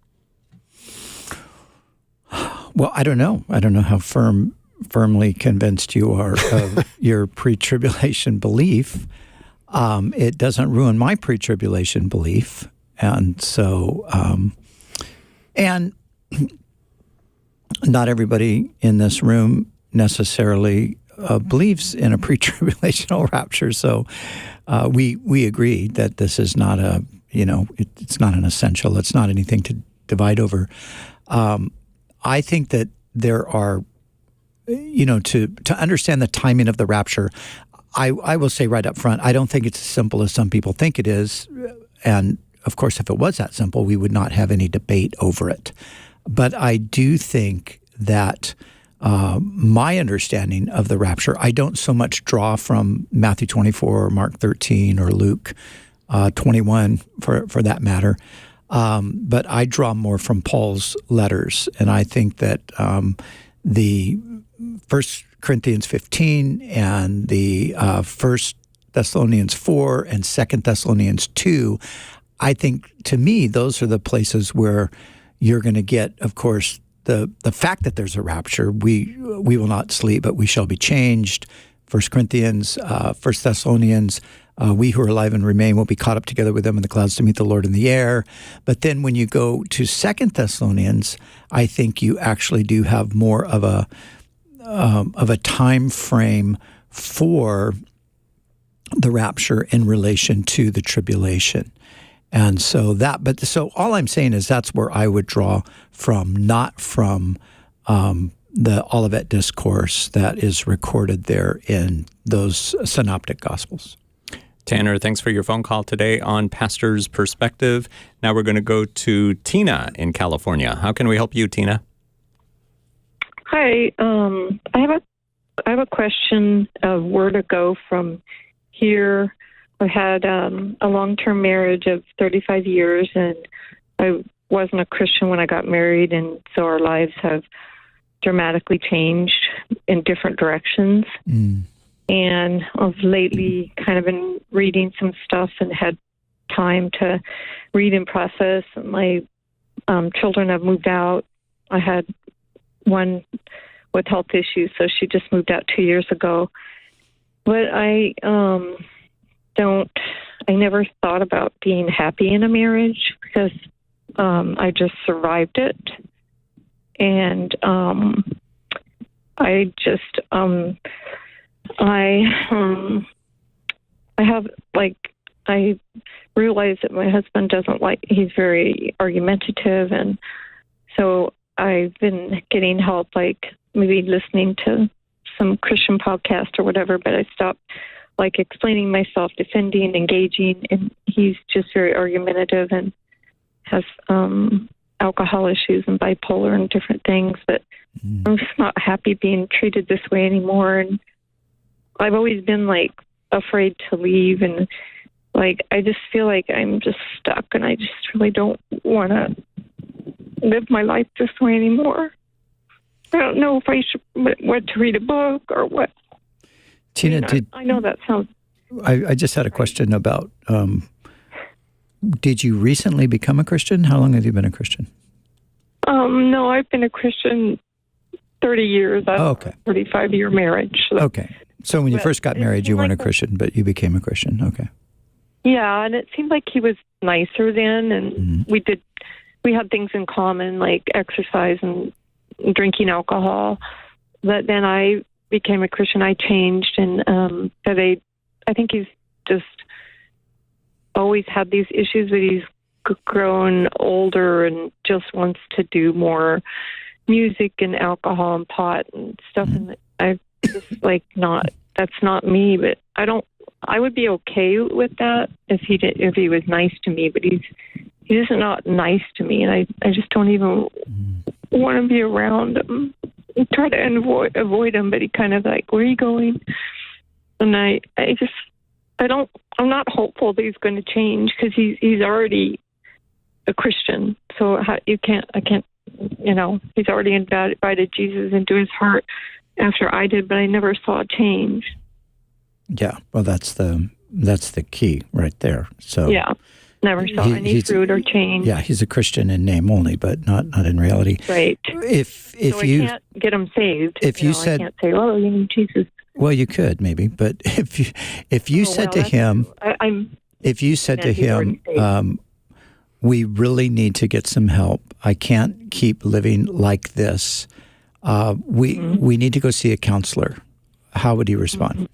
Well, I don't know. I don't know how firmly convinced you are of your pre-tribulation belief. It doesn't ruin my pre-tribulation belief. And so, and not everybody in this room necessarily believes in a pre-tribulational rapture. So we agree that this is not it's not an essential. It's not anything to divide over. I think that there are, to understand the timing of the rapture, I will say right up front, I don't think it's as simple as some people think it is. And of course, if it was that simple, we would not have any debate over it. But I do think that my understanding of the rapture. I don't so much draw from Matthew 24 or Mark 13 or Luke 21 for that matter, but I draw more from Paul's letters, and I think that the 1 Corinthians 15 and the 1 Thessalonians 4 and 2 Thessalonians 2, I think, to me, those are the places where you're going to get, of course, the fact that there's a rapture. We will not sleep, but we shall be changed. 1 Corinthians, 1 Thessalonians, we who are alive and remain will be caught up together with them in the clouds to meet the Lord in the air. But then when you go to 2 Thessalonians, I think you actually do have more of a time frame for the rapture in relation to the tribulation. And so so all I'm saying is that's where I would draw from, not from the Olivet Discourse that is recorded there in those synoptic Gospels.
Tanner, thanks for your phone call today on Pastor's Perspective. Now we're going to go to Tina in California. How can we help you, Tina?
Hi, I have a question of where to go from here. I had a long-term marriage of 35 years, and I wasn't a Christian when I got married, and so our lives have dramatically changed in different directions. And I've lately kind of been reading some stuff and had time to read and process. My children have moved out. I had one with health issues, so she just moved out 2 years ago. But I never thought about being happy in a marriage because I just survived it. And I realize that my husband he's very argumentative, and so I've been getting help, like maybe listening to some Christian podcast or whatever, but I stopped explaining myself, defending, engaging, and he's just very argumentative and has alcohol issues and bipolar and different things, but I'm just not happy being treated this way anymore. And I've always been afraid to leave, and I just feel like I'm just stuck, and I just really don't want to live my life this way anymore. I don't know if I should what to read a book or what.
Tina,
I know that sounds.
I just had a question about. Did you recently become a Christian? How long have you been a Christian?
No, I've been a Christian 30 years. I have a 35-year marriage. So. Okay.
So when you first got married, you weren't a Christian, but you became a Christian. Okay.
Yeah, and it seemed like he was nicer then, and we had things in common, like exercise and drinking alcohol. But then I became a Christian. I changed, and I think he's just always had these issues, but he's grown older and just wants to do more music and alcohol and pot and stuff. And I just that's not me, but I would be okay with that if he was nice to me, but he's not nice to me, and I just don't even want to be around him. I try to avoid him, but he kind of where are you going? And I'm not hopeful that he's going to change because he's already a Christian. So I can't, he's already invited Jesus into his heart after I did, but I never saw a change.
Yeah, well, that's the key right there. So
yeah, never saw any fruit or change.
Yeah, he's a Christian in name only, but not in reality.
Right.
So
I can't get him saved.
If you said,
I can't say, "Oh, you need Jesus."
Well, you could maybe, but if you said to him, we really need to get some help. I can't keep living like this. We need to go see a counselor. How would he respond?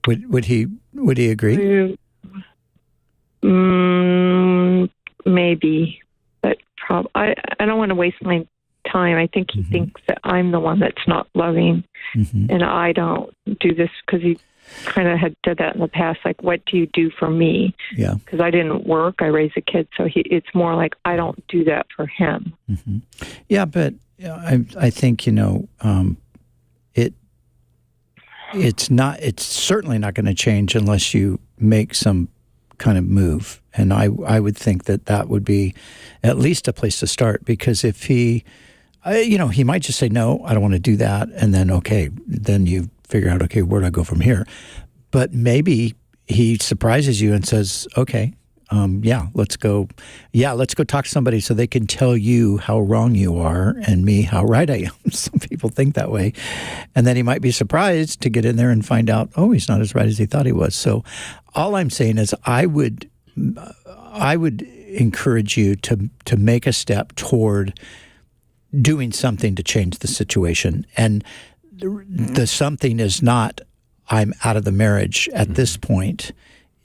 Would he agree?
Maybe, but I don't want to waste my time. I think he thinks that I'm the one that's not loving, and I don't do this because he kind of had said that in the past, like, what do you do for me? Yeah. Because I didn't work. I raised a kid. So it's more like I don't do that for him.
Yeah, but I think, it's certainly not going to change unless you make some kind of move. And I would think that would be at least a place to start, because if he might just say, no, I don't want to do that. And then, then you figure out, where do I go from here? But maybe he surprises you and says, let's go talk to somebody so they can tell you how wrong you are and me how right I am. Some people think that way. And then he might be surprised to get in there and find out, he's not as right as he thought he was. So all I'm saying is I would encourage you to make a step toward doing something to change the situation. And the something is not, I'm out of the marriage at this point.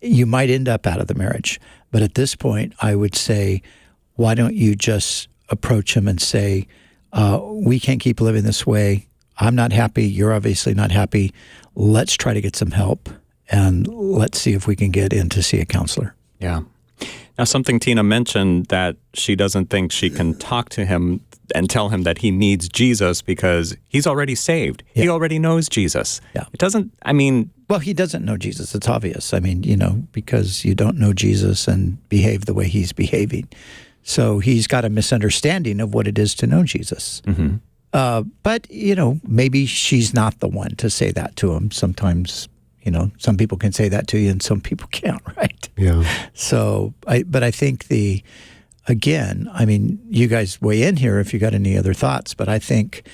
You might end up out of the marriage. But at this point, I would say, why don't you just approach him and say, we can't keep living this way. I'm not happy. You're obviously not happy. Let's try to get some help, and let's see if we can get in to see a counselor.
Yeah. Now, something Tina mentioned, that she doesn't think she can talk to him and tell him that he needs Jesus because he's already saved. Yeah. He already knows Jesus. Yeah. It doesn't,
Well, he doesn't know Jesus. It's obvious. Because you don't know Jesus and behave the way he's behaving. So he's got a misunderstanding of what it is to know Jesus. But, maybe she's not the one to say that to him. Sometimes, some people can say that to you and some people can't, right?
Yeah.
So, I think you guys weigh in here if you got any other thoughts, but I think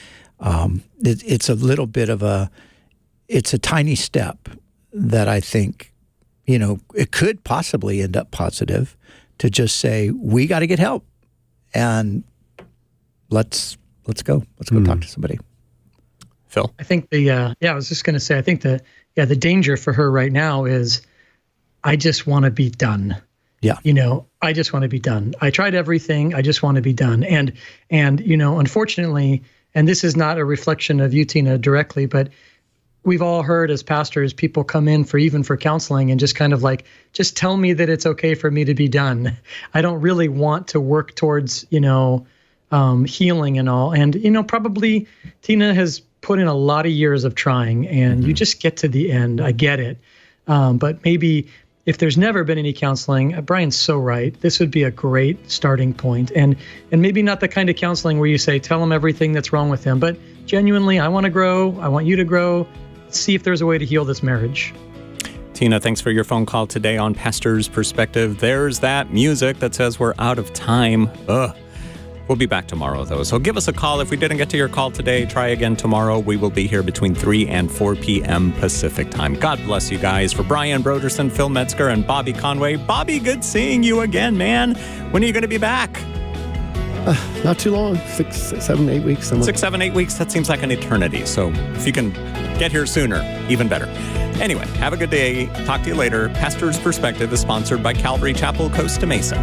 it's a little bit of it's a tiny step that I think, it could possibly end up positive, to just say, we got to get help, and let's go talk to somebody.
Phil?
I think I was just going to say, I think the danger for her right now is, I just want to be done.
Yeah.
I just want to be done. I tried everything. I just want to be done. And unfortunately, and this is not a reflection of you, Tina, directly, but we've all heard as pastors, people come in for counseling and just kind of like, just tell me that it's okay for me to be done. I don't really want to work towards, healing and all. And, probably Tina has put in a lot of years of trying, and you just get to the end. I get it. But maybe if there's never been any counseling, Brian's so right. This would be a great starting point. And maybe not the kind of counseling where you say, tell him everything that's wrong with him, but genuinely, I want to grow. I want you to grow. Let's see if there's a way to heal this marriage.
Tina, thanks for your phone call today on Pastor's Perspective. There's that music that says we're out of time. We'll be back tomorrow, though. So give us a call. If we didn't get to your call today, try again tomorrow. We will be here between 3 and 4 p.m. Pacific time. God bless you guys. For Brian Brodersen, Phil Metzger, and Bobby Conway. Bobby, good seeing you again, man. When are you going to be back?
Not too long. 6, 7, 8 weeks.
6, 7, 8 weeks. That seems like an eternity. So if you can get here sooner, even better. Anyway, have a good day. Talk to you later. Pastor's Perspective is sponsored by Calvary Chapel, Costa Mesa.